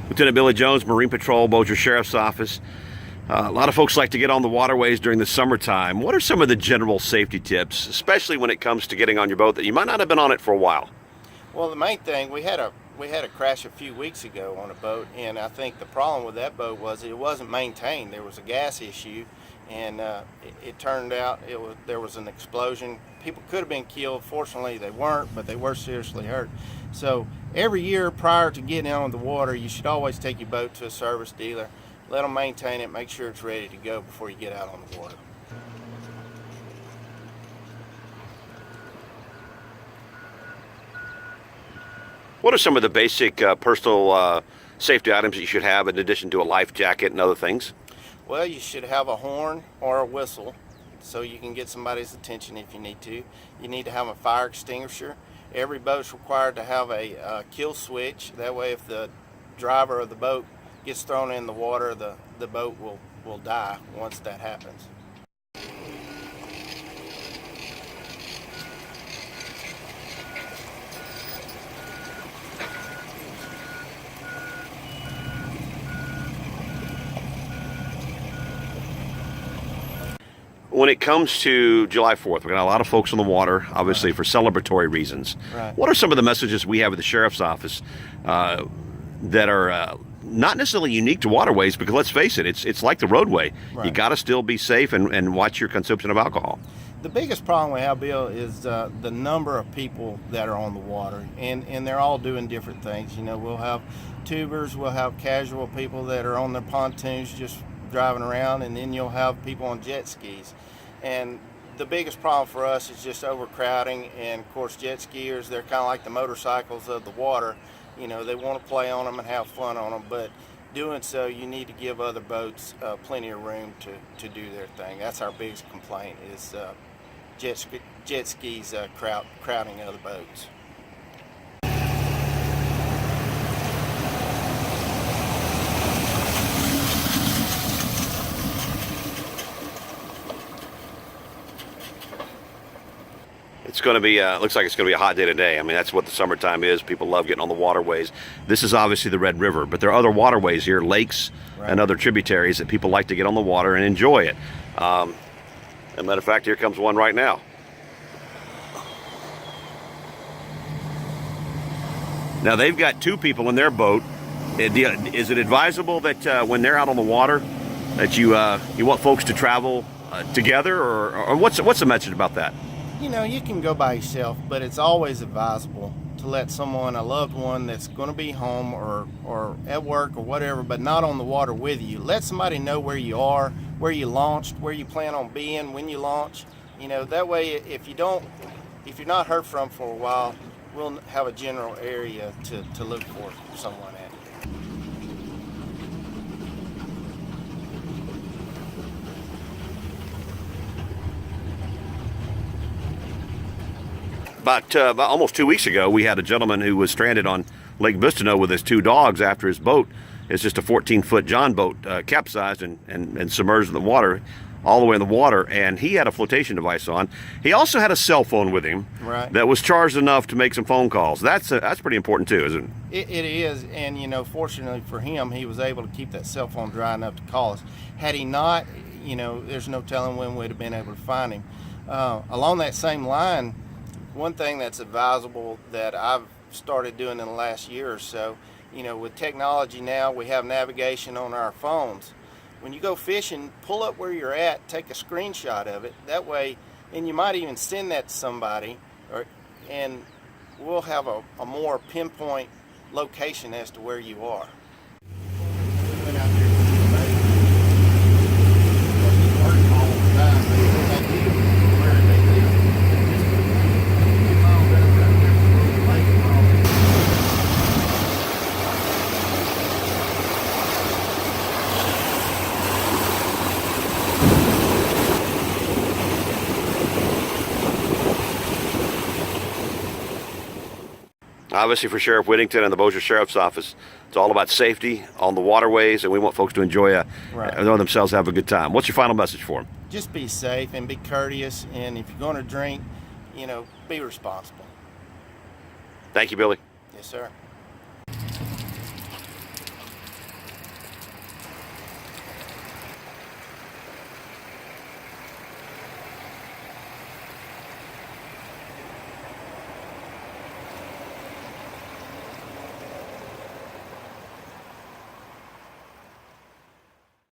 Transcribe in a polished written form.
Lieutenant Billy Jones, Marine Patrol, Bossier Sheriff's Office. A lot of folks like to get on the waterways during the summertime. What are some of the general safety tips, especially when it comes to getting on your boat that you might not have been on it for a while? Well, the main thing, we had a crash a few weeks ago on a boat, and I think the problem with that boat was it wasn't maintained. There was a gas issue, and it turned out there was an explosion. People could have been killed. Fortunately, they weren't, but they were seriously hurt. So every year prior to getting on the water, you should always take your boat to a service dealer, let them maintain it, make sure it's ready to go before you get out on the water. What are some of the basic personal safety items that you should have in addition to a life jacket and other things? Well, you should have a horn or a whistle so you can get somebody's attention if you need to. You need to have a fire extinguisher. Every boat's required to have a kill switch. That way if the driver of the boat gets thrown in the water, the boat will die once that happens. When it comes to July 4th, we've got a lot of folks on the water, obviously for celebratory reasons. Right. What are some of the messages we have at the Sheriff's Office that are not necessarily unique to waterways? Because let's face it, it's like the roadway. Right. You got to still be safe and watch your consumption of alcohol. The biggest problem we have, Bill, is the number of people that are on the water, and they're all doing different things. You know, we'll have tubers, we'll have casual people that are on their pontoons just driving around, and then you'll have people on jet skis. And the biggest problem for us is just overcrowding, and of course jet skiers, they're kind of like the motorcycles of the water. You know, they want to play on them and have fun on them, but doing so you need to give other boats plenty of room to do their thing. That's our biggest complaint is jet skis crowding other boats. It's going to be, looks like it's going to be a hot day today. I mean, that's what the summertime is. People love getting on the waterways. This is obviously the Red River, but there are other waterways here, lakes and other tributaries that people like to get on the water and enjoy it. As a matter of fact, here comes one right now. Now, they've got two people in their boat. Is it advisable that when they're out on the water that you want folks to travel together, or what's the message about that? You know, you can go by yourself, but it's always advisable to let someone, a loved one that's going to be home or at work or whatever, but not on the water with you. Let somebody know where you are, where you launched, where you plan on being when you launch. You know, that way if you're not heard from for a while, we'll have a general area to look for someone at. About almost 2 weeks ago, we had a gentleman who was stranded on Lake Bustano with his two dogs after his boat. It's just a 14-foot John boat capsized and submerged in the water, all the way in the water, and he had a flotation device on. He also had a cell phone with him that was charged enough to make some phone calls. That's pretty important too, isn't it? It is, and you know, fortunately for him, he was able to keep that cell phone dry enough to call us. Had he not, you know, there's no telling when we'd have been able to find him. Along that same line, one thing that's advisable that I've started doing in the last year or so, you know, with technology now, we have navigation on our phones. When you go fishing, pull up where you're at, take a screenshot of it. That way, and you might even send that to somebody, and we'll have a more pinpoint location as to where you are. Obviously, for Sheriff Whittington and the Bossier Sheriff's Office, it's all about safety on the waterways, and we want folks to enjoy themselves, have a good time. What's your final message for them? Just be safe and be courteous, and if you're going to drink, you know, be responsible. Thank you, Billy. Yes, sir.